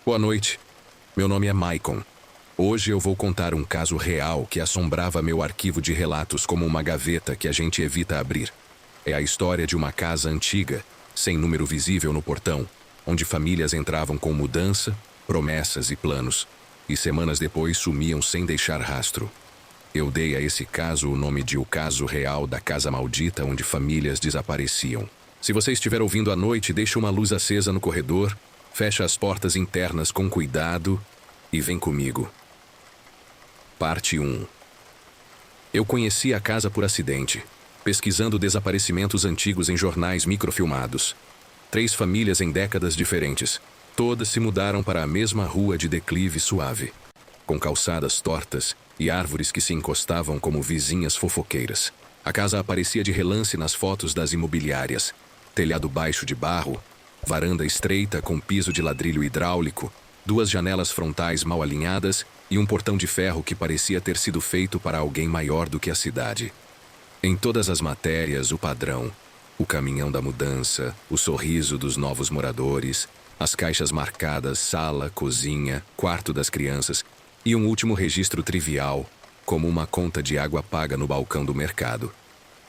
Boa noite. Meu nome é Maicon. Hoje eu vou contar um caso real que assombrava meu arquivo de relatos como uma gaveta que a gente evita abrir. É a história de uma casa antiga, sem número visível no portão, onde famílias entravam com mudança, promessas e planos, e semanas depois sumiam sem deixar rastro. Eu dei a esse caso o nome de O Caso Real da Casa Maldita, onde famílias desapareciam. Se você estiver ouvindo à noite, deixe uma luz acesa no corredor, feche as portas internas com cuidado e vem comigo. Parte 1. Eu conheci a casa por acidente, pesquisando desaparecimentos antigos em jornais microfilmados. 3 famílias em décadas diferentes. Todas se mudaram para a mesma rua de declive suave, com calçadas tortas e árvores que se encostavam como vizinhas fofoqueiras. A casa aparecia de relance nas fotos das imobiliárias. Telhado baixo de barro, varanda estreita com piso de ladrilho hidráulico, 2 janelas frontais mal alinhadas e um portão de ferro que parecia ter sido feito para alguém maior do que a cidade. Em todas as matérias, o padrão: o caminhão da mudança, o sorriso dos novos moradores, as caixas marcadas sala, cozinha, quarto das crianças e um último registro trivial, como uma conta de água paga no balcão do mercado.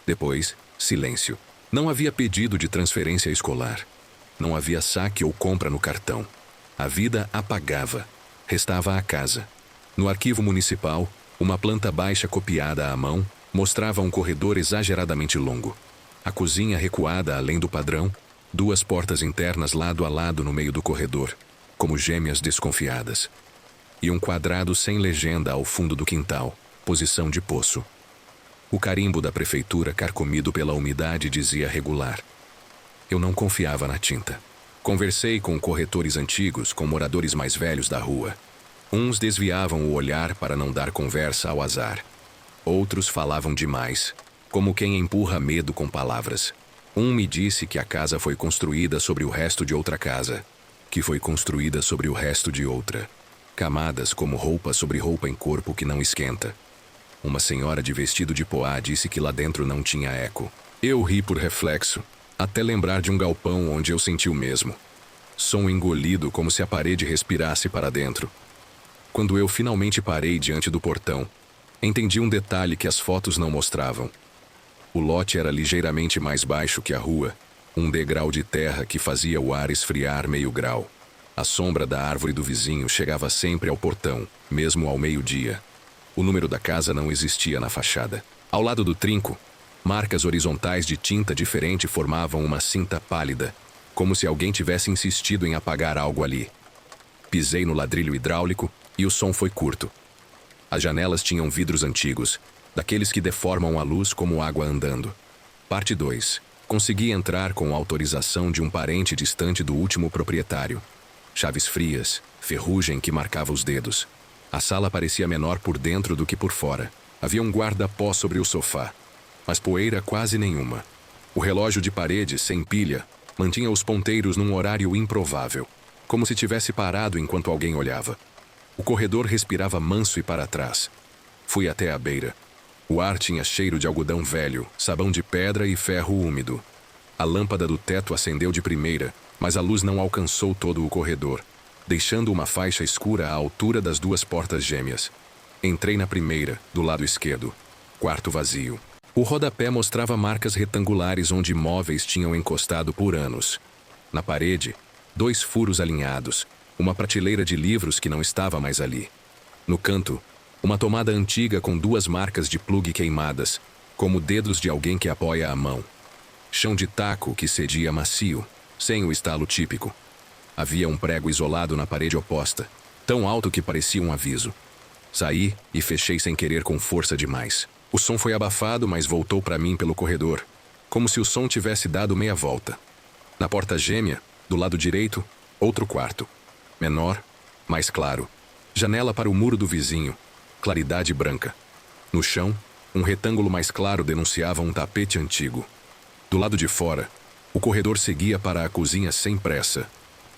Depois, silêncio. Não havia pedido de transferência escolar. Não havia saque ou compra no cartão. A vida apagava. Restava a casa. No arquivo municipal, uma planta baixa copiada à mão mostrava um corredor exageradamente longo. A cozinha recuada além do padrão, 2 portas internas lado a lado no meio do corredor, como gêmeas desconfiadas. E um quadrado sem legenda ao fundo do quintal, posição de poço. O carimbo da prefeitura, carcomido pela umidade, dizia regular. Eu não confiava na tinta. Conversei com corretores antigos, com moradores mais velhos da rua. Uns desviavam o olhar para não dar conversa ao azar. Outros falavam demais, como quem empurra medo com palavras. Um me disse que a casa foi construída sobre o resto de outra casa, que foi construída sobre o resto de outra. Camadas como roupa sobre roupa em corpo que não esquenta. Uma senhora de vestido de poá disse que lá dentro não tinha eco. Eu ri por reflexo, até lembrar de um galpão onde eu senti o mesmo. Som engolido como se a parede respirasse para dentro. Quando eu finalmente parei diante do portão, entendi um detalhe que as fotos não mostravam. O lote era ligeiramente mais baixo que a rua, um degrau de terra que fazia o ar esfriar meio grau. A sombra da árvore do vizinho chegava sempre ao portão, mesmo ao meio-dia. O número da casa não existia na fachada. Ao lado do trinco, marcas horizontais de tinta diferente formavam uma cinta pálida, como se alguém tivesse insistido em apagar algo ali. Pisei no ladrilho hidráulico e o som foi curto. As janelas tinham vidros antigos, daqueles que deformam a luz como água andando. Parte 2. Consegui entrar com autorização de um parente distante do último proprietário. Chaves frias, ferrugem que marcava os dedos. A sala parecia menor por dentro do que por fora. Havia um guarda-pó sobre o sofá, mas poeira quase nenhuma. O relógio de parede, sem pilha, mantinha os ponteiros num horário improvável, como se tivesse parado enquanto alguém olhava. O corredor respirava manso e para trás. Fui até a beira. O ar tinha cheiro de algodão velho, sabão de pedra e ferro úmido. A lâmpada do teto acendeu de primeira, mas a luz não alcançou todo o corredor, deixando uma faixa escura à altura das 2 portas gêmeas. Entrei na primeira, do lado esquerdo. Quarto vazio. O rodapé mostrava marcas retangulares onde móveis tinham encostado por anos. Na parede, 2 furos alinhados, uma prateleira de livros que não estava mais ali. No canto, uma tomada antiga com 2 marcas de plugue queimadas, como dedos de alguém que apoia a mão. Chão de taco que cedia macio, sem o estalo típico. Havia um prego isolado na parede oposta, tão alto que parecia um aviso. Saí e fechei sem querer com força demais. O som foi abafado, mas voltou para mim pelo corredor, como se o som tivesse dado meia volta. Na porta gêmea, do lado direito, outro quarto. Menor, mais claro. Janela para o muro do vizinho. Claridade branca. No chão, um retângulo mais claro denunciava um tapete antigo. Do lado de fora, o corredor seguia para a cozinha sem pressa.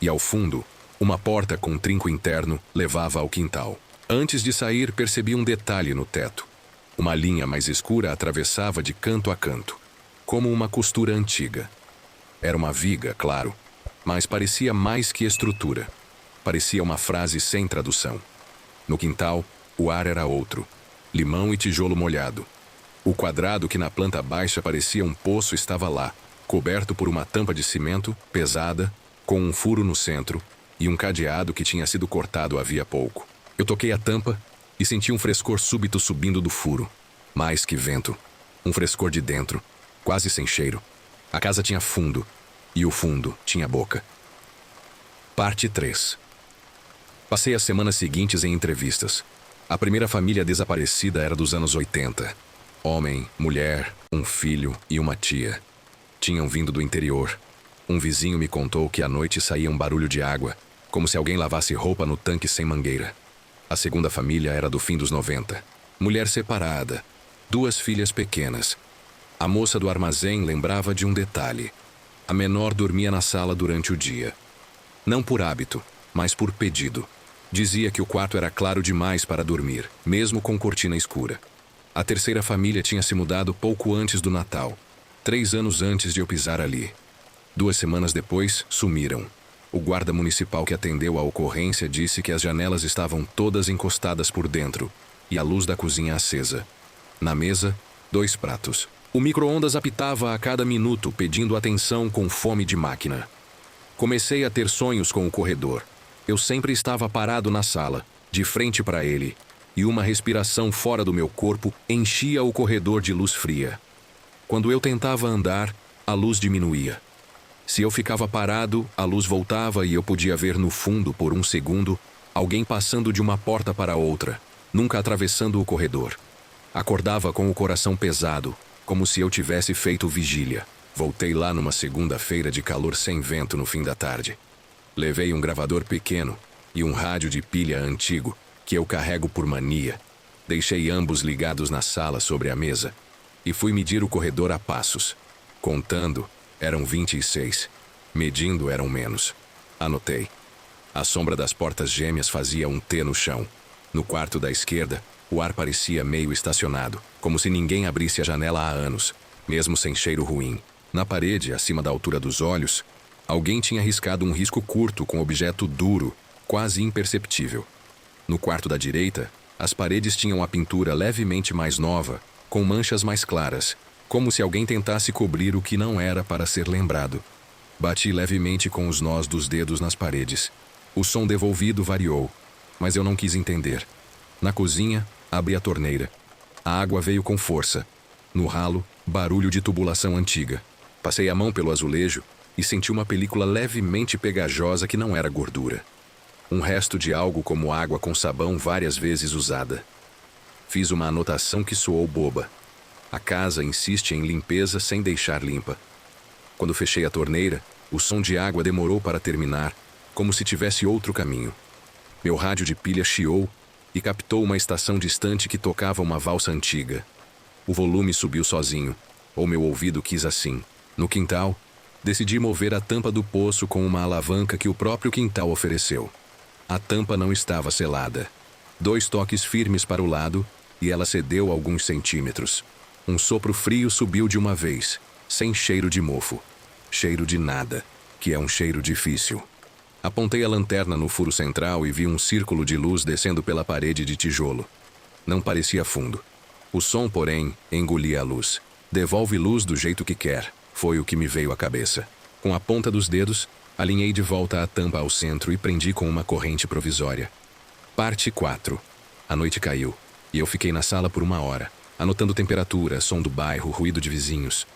E ao fundo, uma porta com trinco interno levava ao quintal. Antes de sair, percebi um detalhe no teto. Uma linha mais escura atravessava de canto a canto, como uma costura antiga. Era uma viga, claro, mas parecia mais que estrutura. Parecia uma frase sem tradução. No quintal, o ar era outro. Limão e tijolo molhado. O quadrado que na planta baixa parecia um poço estava lá, coberto por uma tampa de cimento, pesada, com um furo no centro, e um cadeado que tinha sido cortado havia pouco. Eu toquei a tampa e senti um frescor súbito subindo do furo. Mais que vento. Um frescor de dentro, quase sem cheiro. A casa tinha fundo, e o fundo tinha boca. Parte 3. Passei as semanas seguintes em entrevistas. A primeira família desaparecida era dos anos 80. Homem, mulher, um filho e uma tia. Tinham vindo do interior. Um vizinho me contou que à noite saía um barulho de água, como se alguém lavasse roupa no tanque sem mangueira. A segunda família era do fim dos 90. Mulher separada, 2 filhas pequenas. A moça do armazém lembrava de um detalhe. A menor dormia na sala durante o dia. Não por hábito, mas por pedido. Dizia que o quarto era claro demais para dormir, mesmo com cortina escura. A terceira família tinha se mudado pouco antes do Natal, 3 anos antes de eu pisar ali. 2 semanas depois, sumiram. O guarda municipal que atendeu a ocorrência disse que as janelas estavam todas encostadas por dentro e a luz da cozinha acesa. Na mesa, 2 pratos. O micro-ondas apitava a cada minuto, pedindo atenção com fome de máquina. Comecei a ter sonhos com o corredor. Eu sempre estava parado na sala, de frente para ele, e uma respiração fora do meu corpo enchia o corredor de luz fria. Quando eu tentava andar, a luz diminuía. Se eu ficava parado, a luz voltava e eu podia ver no fundo, por um segundo, alguém passando de uma porta para outra, nunca atravessando o corredor. Acordava com o coração pesado, como se eu tivesse feito vigília. Voltei lá numa segunda-feira de calor sem vento no fim da tarde. Levei um gravador pequeno e um rádio de pilha antigo, que eu carrego por mania. Deixei ambos ligados na sala sobre a mesa e fui medir o corredor a passos. Contando, eram 26. Medindo, eram menos. Anotei. A sombra das portas gêmeas fazia um T no chão. No quarto da esquerda, o ar parecia meio estacionado, como se ninguém abrisse a janela há anos, mesmo sem cheiro ruim. Na parede, acima da altura dos olhos, alguém tinha riscado um risco curto com objeto duro, quase imperceptível. No quarto da direita, as paredes tinham a pintura levemente mais nova, com manchas mais claras, como se alguém tentasse cobrir o que não era para ser lembrado. Bati levemente com os nós dos dedos nas paredes. O som devolvido variou, mas eu não quis entender. Na cozinha, abri a torneira. A água veio com força. No ralo, barulho de tubulação antiga. Passei a mão pelo azulejo e senti uma película levemente pegajosa que não era gordura. Um resto de algo como água com sabão várias vezes usada. Fiz uma anotação que soou boba. A casa insiste em limpeza sem deixar limpa. Quando fechei a torneira, o som de água demorou para terminar, como se tivesse outro caminho. Meu rádio de pilha chiou e captou uma estação distante que tocava uma valsa antiga. O volume subiu sozinho, ou meu ouvido quis assim. No quintal, decidi mover a tampa do poço com uma alavanca que o próprio quintal ofereceu. A tampa não estava selada. 2 toques firmes para o lado e ela cedeu alguns centímetros. Um sopro frio subiu de uma vez, sem cheiro de mofo. Cheiro de nada, que é um cheiro difícil. Apontei a lanterna no furo central e vi um círculo de luz descendo pela parede de tijolo. Não parecia fundo. O som, porém, engolia a luz. Devolve luz do jeito que quer, foi o que me veio à cabeça. Com a ponta dos dedos, alinhei de volta a tampa ao centro e prendi com uma corrente provisória. Parte 4. A noite caiu, e eu fiquei na sala por 1 hora, anotando temperatura, som do bairro, ruído de vizinhos.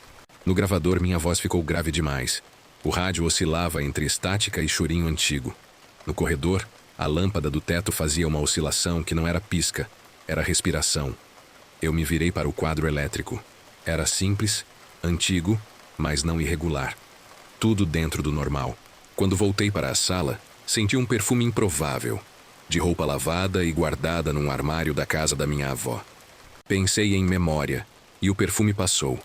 No gravador, minha voz ficou grave demais. O rádio oscilava entre estática e chorinho antigo. No corredor, a lâmpada do teto fazia uma oscilação que não era pisca, era respiração. Eu me virei para o quadro elétrico. Era simples, antigo, mas não irregular. Tudo dentro do normal. Quando voltei para a sala, senti um perfume improvável, de roupa lavada e guardada num armário da casa da minha avó. Pensei em memória, e o perfume passou.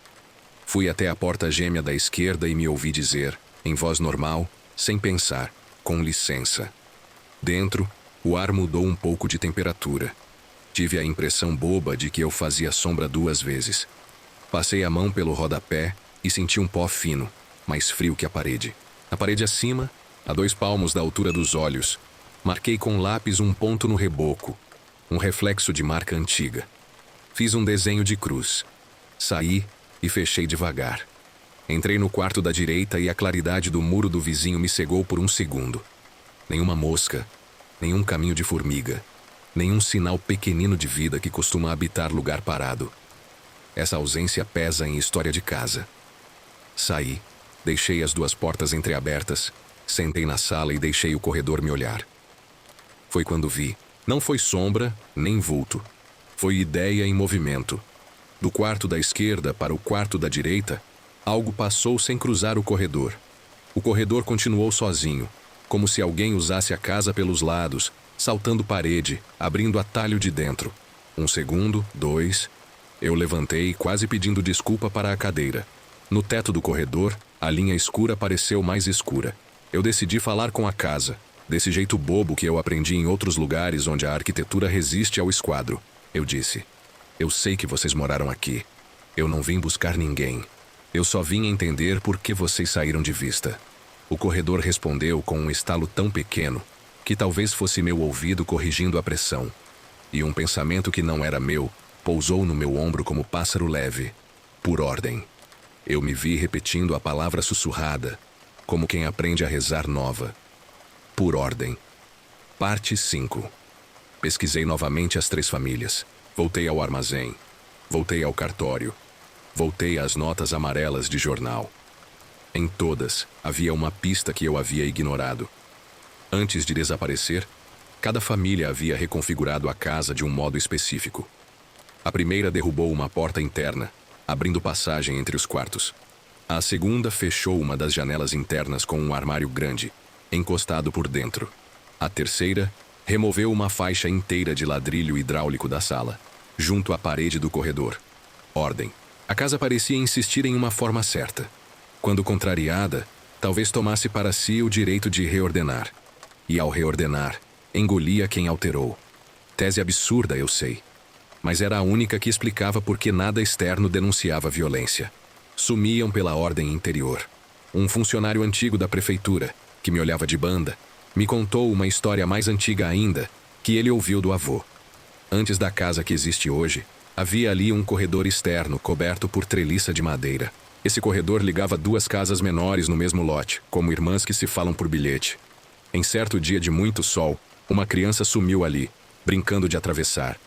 Fui até a porta gêmea da esquerda e me ouvi dizer, em voz normal, sem pensar, com licença. Dentro, o ar mudou um pouco de temperatura. Tive a impressão boba de que eu fazia sombra 2 vezes. Passei a mão pelo rodapé e senti um pó fino, mais frio que a parede. Na parede acima, a 2 palmos da altura dos olhos, Marquei com lápis um ponto no reboco, um reflexo de marca antiga. Fiz um desenho de cruz. Saí e fechei devagar. Entrei no quarto da direita e a claridade do muro do vizinho me cegou por um segundo. Nenhuma mosca, nenhum caminho de formiga, nenhum sinal pequenino de vida que costuma habitar lugar parado. Essa ausência pesa em história de casa. Saí, deixei as duas portas entreabertas, sentei na sala e deixei o corredor me olhar. Foi quando vi. Não foi sombra, nem vulto. Foi ideia em movimento. Do quarto da esquerda para o quarto da direita, algo passou sem cruzar o corredor. O corredor continuou sozinho, como se alguém usasse a casa pelos lados, saltando parede, abrindo atalho de dentro. 1 segundo, 2. Eu levantei, quase pedindo desculpa para a cadeira. No teto do corredor, a linha escura pareceu mais escura. Eu decidi falar com a casa, desse jeito bobo que eu aprendi em outros lugares onde a arquitetura resiste ao esquadro. Eu disse: eu sei que vocês moraram aqui. Eu não vim buscar ninguém. Eu só vim entender por que vocês saíram de vista. O corredor respondeu com um estalo tão pequeno que talvez fosse meu ouvido corrigindo a pressão. E um pensamento que não era meu pousou no meu ombro como pássaro leve. Por ordem. Eu me vi repetindo a palavra sussurrada, como quem aprende a rezar nova. Por ordem. Parte 5. Pesquisei novamente as 3 famílias. Voltei ao armazém. Voltei ao cartório. Voltei às notas amarelas de jornal. Em todas, havia uma pista que eu havia ignorado. Antes de desaparecer, cada família havia reconfigurado a casa de um modo específico. A primeira derrubou uma porta interna, abrindo passagem entre os quartos. A segunda fechou uma das janelas internas com um armário grande, encostado por dentro. A terceira removeu uma faixa inteira de ladrilho hidráulico da sala, junto à parede do corredor. Ordem. A casa parecia insistir em uma forma certa. Quando contrariada, talvez tomasse para si o direito de reordenar. E ao reordenar, engolia quem alterou. Tese absurda, eu sei. Mas era a única que explicava por que nada externo denunciava violência. Sumiam pela ordem interior. Um funcionário antigo da prefeitura, que me olhava de banda, me contou uma história mais antiga ainda, que ele ouviu do avô. Antes da casa que existe hoje, havia ali um corredor externo coberto por treliça de madeira. Esse corredor ligava 2 casas menores no mesmo lote, como irmãs que se falam por bilhete. Em certo dia de muito sol, uma criança sumiu ali, brincando de atravessar.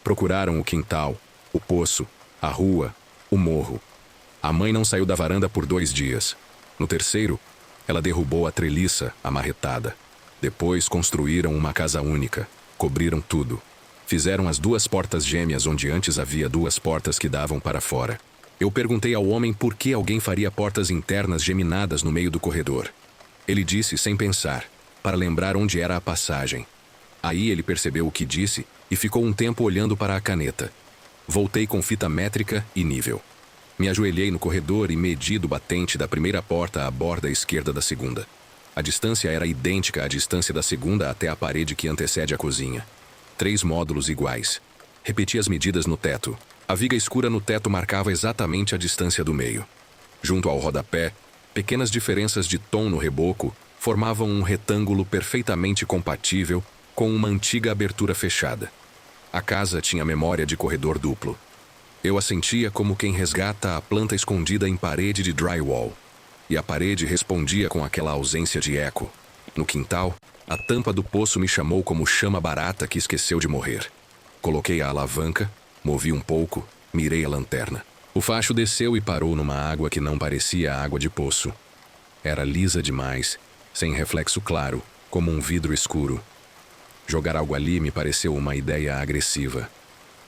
Procuraram o quintal, o poço, a rua, o morro. A mãe não saiu da varanda por 2 dias. No terceiro, ela derrubou a treliça amarretada. Depois construíram uma casa única, cobriram tudo. Fizeram as 2 portas gêmeas onde antes havia 2 portas que davam para fora. Eu perguntei ao homem por que alguém faria portas internas geminadas no meio do corredor. Ele disse sem pensar, para lembrar onde era a passagem. Aí ele percebeu o que disse e ficou um tempo olhando para a caneta. Voltei com fita métrica e nível. Me ajoelhei no corredor e medi do batente da primeira porta à borda esquerda da segunda. A distância era idêntica à distância da segunda até a parede que antecede a cozinha. 3 módulos iguais. Repeti as medidas no teto. A viga escura no teto marcava exatamente a distância do meio. Junto ao rodapé, pequenas diferenças de tom no reboco formavam um retângulo perfeitamente compatível com uma antiga abertura fechada. A casa tinha memória de corredor duplo. Eu a sentia como quem resgata a planta escondida em parede de drywall. E a parede respondia com aquela ausência de eco. No quintal, a tampa do poço me chamou como chama barata que esqueceu de morrer. Coloquei a alavanca, movi um pouco, mirei a lanterna. O facho desceu e parou numa água que não parecia água de poço. Era lisa demais, sem reflexo claro, como um vidro escuro. Jogar algo ali me pareceu uma ideia agressiva.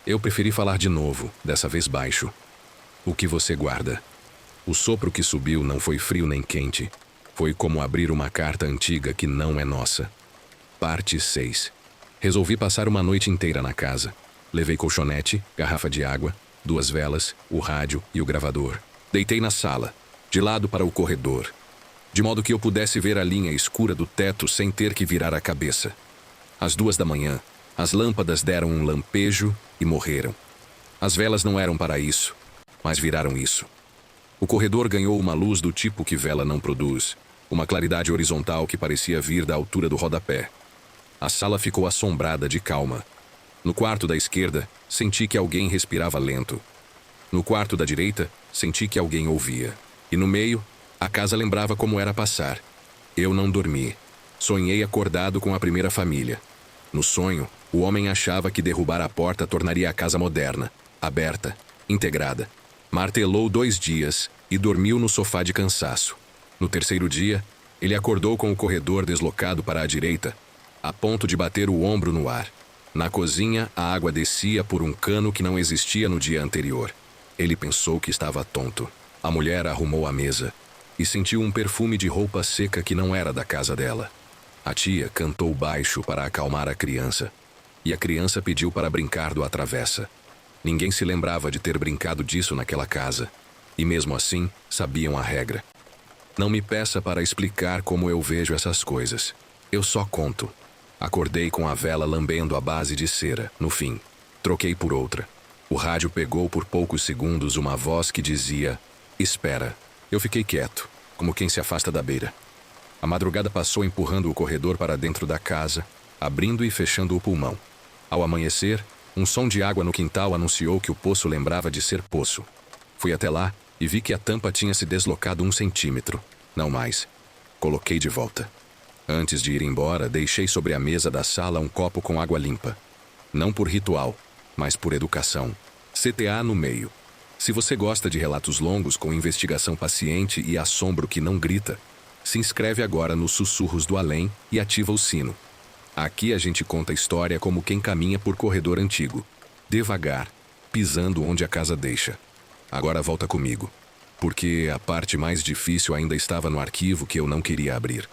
Eu preferi falar de novo, dessa vez baixo. O que você guarda? O sopro que subiu não foi frio nem quente. Foi como abrir uma carta antiga que não é nossa. Parte 6. Resolvi passar uma noite inteira na casa. Levei colchonete, garrafa de água, 2 velas, o rádio e o gravador. Deitei na sala, de lado para o corredor, de modo que eu pudesse ver a linha escura do teto sem ter que virar a cabeça. Às 2 da manhã, as lâmpadas deram um lampejo e morreram. As velas não eram para isso, mas viraram isso. O corredor ganhou uma luz do tipo que vela não produz, uma claridade horizontal que parecia vir da altura do rodapé. A sala ficou assombrada de calma. No quarto da esquerda, senti que alguém respirava lento. No quarto da direita, senti que alguém ouvia. E no meio, a casa lembrava como era passar. Eu não dormi. Sonhei acordado com a primeira família. No sonho, o homem achava que derrubar a porta tornaria a casa moderna, aberta, integrada. Martelou 2 dias e dormiu no sofá de cansaço. No terceiro dia, ele acordou com o corredor deslocado para a direita, a ponto de bater o ombro no ar. Na cozinha, a água descia por um cano que não existia no dia anterior. Ele pensou que estava tonto. A mulher arrumou a mesa e sentiu um perfume de roupa seca que não era da casa dela. A tia cantou baixo para acalmar a criança, e a criança pediu para brincar do atravessa. Ninguém se lembrava de ter brincado disso naquela casa, e mesmo assim, sabiam a regra. Não me peça para explicar como eu vejo essas coisas. Eu só conto. Acordei com a vela lambendo a base de cera, no fim. Troquei por outra. O rádio pegou por poucos segundos uma voz que dizia: "Espera." Eu fiquei quieto, como quem se afasta da beira. A madrugada passou empurrando o corredor para dentro da casa, abrindo e fechando o pulmão. Ao amanhecer, um som de água no quintal anunciou que o poço lembrava de ser poço. Fui até lá e vi que a tampa tinha se deslocado 1 centímetro. Não mais. Coloquei de volta. Antes de ir embora, deixei sobre a mesa da sala um copo com água limpa. Não por ritual, mas por educação. CTA no meio. Se você gosta de relatos longos com investigação paciente e assombro que não grita, se inscreve agora nos Sussurros do Além e ativa o sino. Aqui a gente conta a história como quem caminha por corredor antigo, devagar, pisando onde a casa deixa. Agora volta comigo, porque a parte mais difícil ainda estava no arquivo que eu não queria abrir.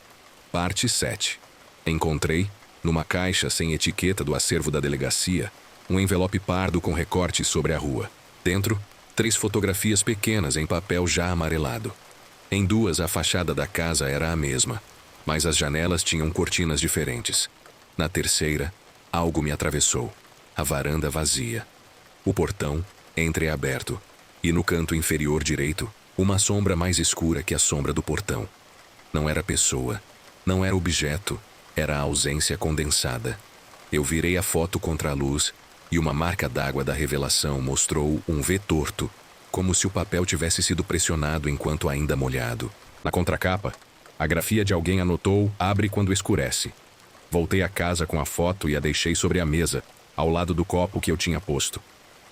Parte 7. Encontrei, numa caixa sem etiqueta do acervo da delegacia, um envelope pardo com recorte sobre a rua. Dentro, 3 fotografias pequenas em papel já amarelado. Em 2, a fachada da casa era a mesma, mas as janelas tinham cortinas diferentes. Na terceira, algo me atravessou. A varanda vazia. O portão, entreaberto. E no canto inferior direito, uma sombra mais escura que a sombra do portão. Não era pessoa, não era objeto, era a ausência condensada. Eu virei a foto contra a luz e uma marca d'água da revelação mostrou um V torto, como se o papel tivesse sido pressionado enquanto ainda molhado. Na contracapa, a grafia de alguém anotou: "Abre quando escurece." Voltei a casa com a foto e a deixei sobre a mesa, ao lado do copo que eu tinha posto.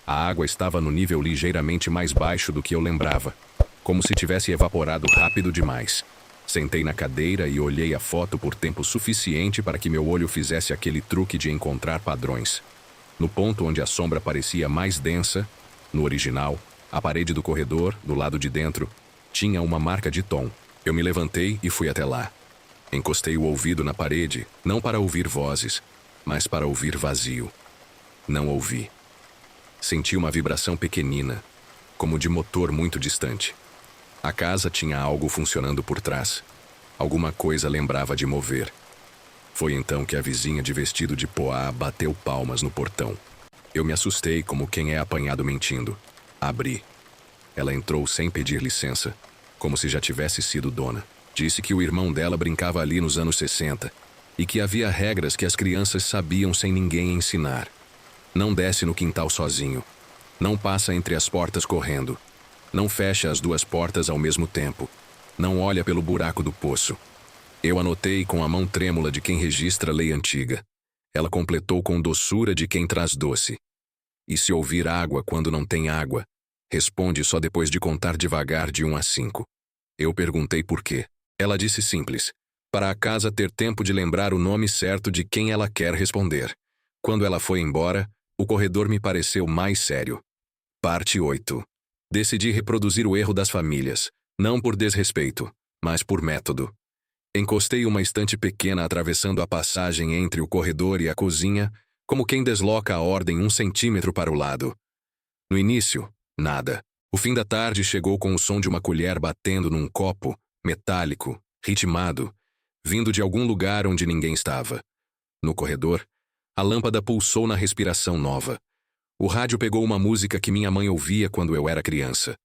A água estava no nível ligeiramente mais baixo do que eu lembrava, como se tivesse evaporado rápido demais. Sentei na cadeira e olhei a foto por tempo suficiente para que meu olho fizesse aquele truque de encontrar padrões. No ponto onde a sombra parecia mais densa, no original, a parede do corredor, do lado de dentro, tinha uma marca de tom. Eu me levantei e fui até lá. Encostei o ouvido na parede, não para ouvir vozes, mas para ouvir vazio. Não ouvi. Senti uma vibração pequenina, como de motor muito distante. A casa tinha algo funcionando por trás. Alguma coisa lembrava de mover. Foi então que a vizinha de vestido de poá bateu palmas no portão. Eu me assustei como quem é apanhado mentindo. Abri. Ela entrou sem pedir licença, como se já tivesse sido dona. Disse que o irmão dela brincava ali nos anos 60 e que havia regras que as crianças sabiam sem ninguém ensinar. Não desce no quintal sozinho. Não passa entre as portas correndo. Não fecha as 2 portas ao mesmo tempo. Não olha pelo buraco do poço. Eu anotei com a mão trêmula de quem registra lei antiga. Ela completou com doçura de quem traz doce. E se ouvir água quando não tem água, responde só depois de contar devagar de 1 a 5. Eu perguntei por quê. Ela disse simples: para a casa ter tempo de lembrar o nome certo de quem ela quer responder. Quando ela foi embora, o corredor me pareceu mais sério. Parte 8. Decidi reproduzir o erro das famílias, não por desrespeito, mas por método. Encostei uma estante pequena atravessando a passagem entre o corredor e a cozinha, como quem desloca a ordem 1 centímetro para o lado. No início, nada. O fim da tarde chegou com o som de uma colher batendo num copo, metálico, ritmado, vindo de algum lugar onde ninguém estava. No corredor, a lâmpada pulsou na respiração nova. O rádio pegou uma música que minha mãe ouvia quando eu era criança.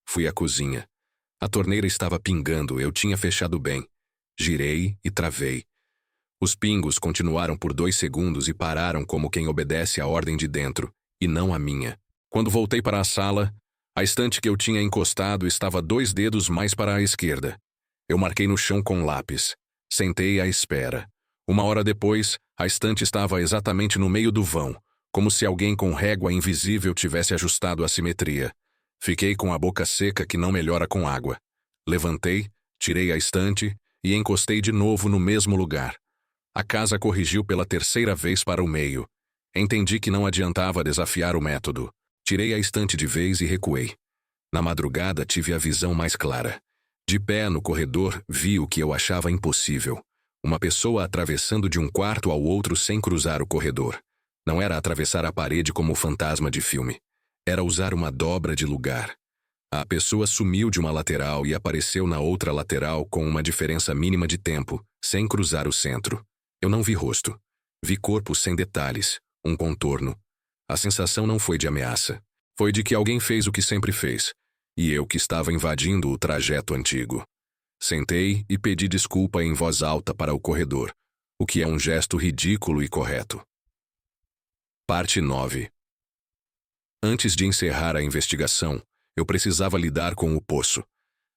Fui à cozinha. A torneira estava pingando, eu tinha fechado bem. Girei e travei. Os pingos continuaram por 2 segundos e pararam como quem obedece à ordem de dentro, e não a minha. Quando voltei para a sala, a estante que eu tinha encostado estava 2 dedos mais para a esquerda. Eu marquei no chão com lápis. Sentei à espera. 1 hora depois, a estante estava exatamente no meio do vão, como se alguém com régua invisível tivesse ajustado a simetria. Fiquei com a boca seca que não melhora com água. Levantei, tirei a estante e encostei de novo no mesmo lugar. A casa corrigiu pela 3ª vez para o meio. Entendi que não adiantava desafiar o método. Tirei a estante de vez e recuei. Na madrugada tive a visão mais clara. De pé no corredor, vi o que eu achava impossível. Uma pessoa atravessando de um quarto ao outro sem cruzar o corredor. Não era atravessar a parede como o fantasma de filme. Era usar uma dobra de lugar. A pessoa sumiu de uma lateral e apareceu na outra lateral com uma diferença mínima de tempo, sem cruzar o centro. Eu não vi rosto. Vi corpo sem detalhes, um contorno. A sensação não foi de ameaça. Foi de que alguém fez o que sempre fez, e eu que estava invadindo o trajeto antigo. Sentei e pedi desculpa em voz alta para o corredor, o que é um gesto ridículo e correto. Parte 9. Antes de encerrar a investigação, eu precisava lidar com o poço.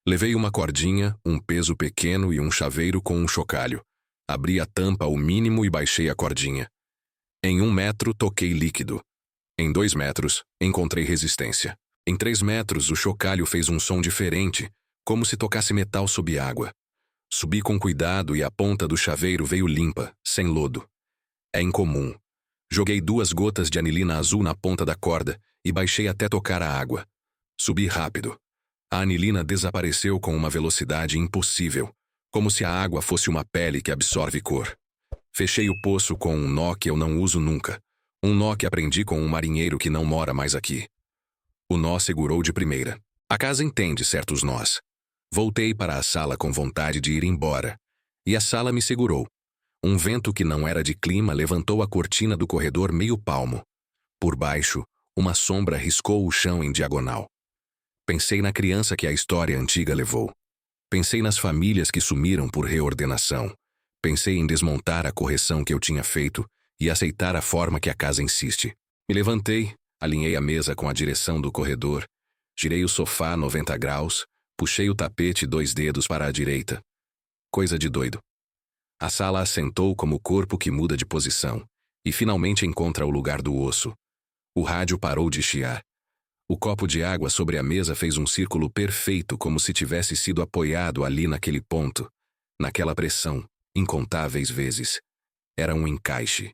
Levei uma cordinha, um peso pequeno e um chaveiro com um chocalho. Abri a tampa ao mínimo e baixei a cordinha. Em 1 metro, toquei líquido. Em 2 metros, encontrei resistência. Em 3 metros, o chocalho fez um som diferente, como se tocasse metal sob água. Subi com cuidado e a ponta do chaveiro veio limpa, sem lodo. É incomum. Joguei 2 gotas de anilina azul na ponta da corda e baixei até tocar a água. Subi rápido. A anilina desapareceu com uma velocidade impossível, como se a água fosse uma pele que absorve cor. Fechei o poço com um nó que eu não uso nunca. Um nó que aprendi com um marinheiro que não mora mais aqui. O nó segurou de primeira. A casa entende certos nós. Voltei para a sala com vontade de ir embora. E a sala me segurou. Um vento que não era de clima levantou a cortina do corredor meio palmo. Por baixo, uma sombra riscou o chão em diagonal. Pensei na criança que a história antiga levou. Pensei nas famílias que sumiram por reordenação. Pensei em desmontar a correção que eu tinha feito e aceitar a forma que a casa insiste. Me levantei, alinhei a mesa com a direção do corredor, girei o sofá 90 graus, puxei o tapete 2 dedos para a direita. Coisa de doido. A sala assentou como o corpo que muda de posição e finalmente encontra o lugar do osso. O rádio parou de chiar. O copo de água sobre a mesa fez um círculo perfeito como se tivesse sido apoiado ali naquele ponto, naquela pressão, incontáveis vezes. Era um encaixe.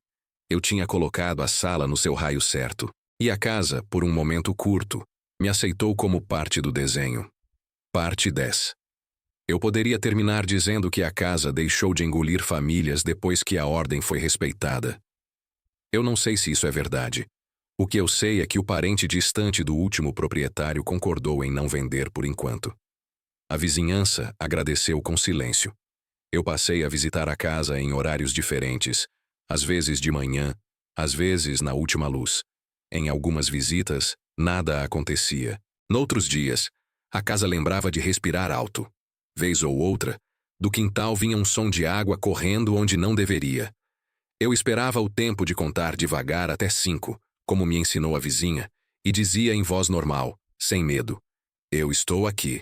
Eu tinha colocado a sala no seu raio certo, e a casa, por um momento curto, me aceitou como parte do desenho. Parte 10. Eu poderia terminar dizendo que a casa deixou de engolir famílias depois que a ordem foi respeitada. Eu não sei se isso é verdade. O que eu sei é que o parente distante do último proprietário concordou em não vender por enquanto. A vizinhança agradeceu com silêncio. Eu passei a visitar a casa em horários diferentes, às vezes de manhã, às vezes na última luz. Em algumas visitas, nada acontecia. Noutros dias, a casa lembrava de respirar alto. Vez ou outra, do quintal vinha um som de água correndo onde não deveria. Eu esperava o tempo de contar devagar até 5, como me ensinou a vizinha, e dizia em voz normal, sem medo: eu estou aqui.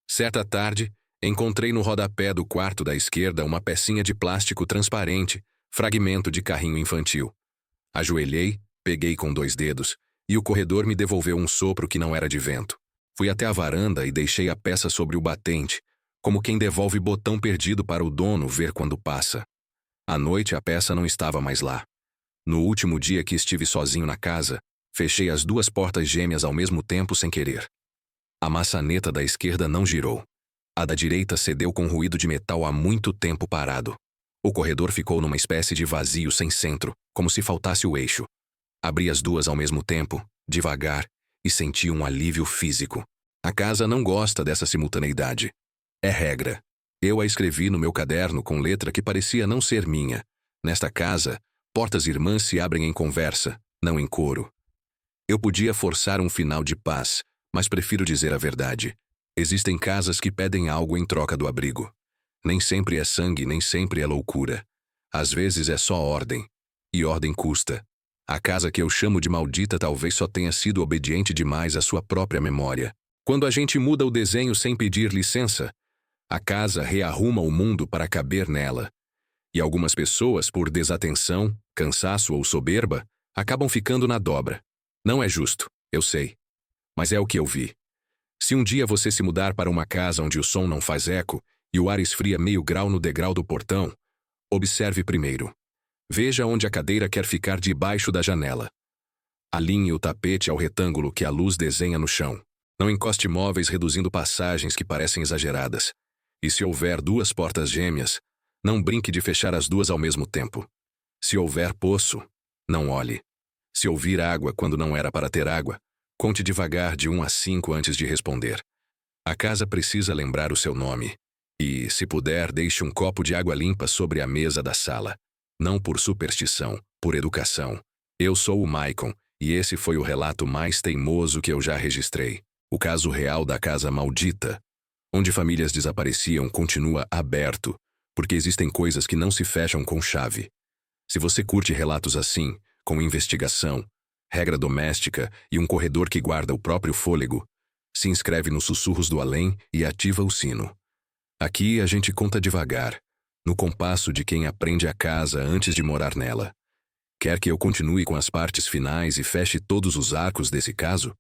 Certa tarde, encontrei no rodapé do quarto da esquerda uma pecinha de plástico transparente, fragmento de carrinho infantil. Ajoelhei, peguei com 2 dedos, e o corredor me devolveu um sopro que não era de vento. Fui até a varanda e deixei a peça sobre o batente, como quem devolve botão perdido para o dono ver quando passa. À noite a peça não estava mais lá. No último dia que estive sozinho na casa, fechei as 2 portas gêmeas ao mesmo tempo sem querer. A maçaneta da esquerda não girou. A da direita cedeu com ruído de metal há muito tempo parado. O corredor ficou numa espécie de vazio sem centro, como se faltasse o eixo. Abri as 2 ao mesmo tempo, devagar, e senti um alívio físico. A casa não gosta dessa simultaneidade. É regra. Eu a escrevi no meu caderno com letra que parecia não ser minha. Nesta casa, portas irmãs se abrem em conversa, não em coro. Eu podia forçar um final de paz, mas prefiro dizer a verdade. Existem casas que pedem algo em troca do abrigo. Nem sempre é sangue, nem sempre é loucura. Às vezes é só ordem. E ordem custa. A casa que eu chamo de maldita talvez só tenha sido obediente demais à sua própria memória. Quando a gente muda o desenho sem pedir licença, a casa rearruma o mundo para caber nela. E algumas pessoas, por desatenção, cansaço ou soberba, acabam ficando na dobra. Não é justo, eu sei. Mas é o que eu vi. Se um dia você se mudar para uma casa onde o som não faz eco e o ar esfria meio grau no degrau do portão, observe primeiro. Veja onde a cadeira quer ficar debaixo da janela. Alinhe o tapete ao retângulo que a luz desenha no chão. Não encoste móveis reduzindo passagens que parecem exageradas. E se houver duas portas gêmeas, não brinque de fechar as duas ao mesmo tempo. Se houver poço, não olhe. Se ouvir água quando não era para ter água, conte devagar de 1 a 5 antes de responder. A casa precisa lembrar o seu nome. E, se puder, deixe um copo de água limpa sobre a mesa da sala. Não por superstição, por educação. Eu sou o Maicon, e esse foi o relato mais teimoso que eu já registrei. O caso real da casa maldita, onde famílias desapareciam, continua aberto, porque existem coisas que não se fecham com chave. Se você curte relatos assim, com investigação, regra doméstica e um corredor que guarda o próprio fôlego, se inscreve nos Sussurros do Além e ativa o sino. Aqui a gente conta devagar, no compasso de quem aprende a casa antes de morar nela. Quer que eu continue com as partes finais e feche todos os arcos desse caso?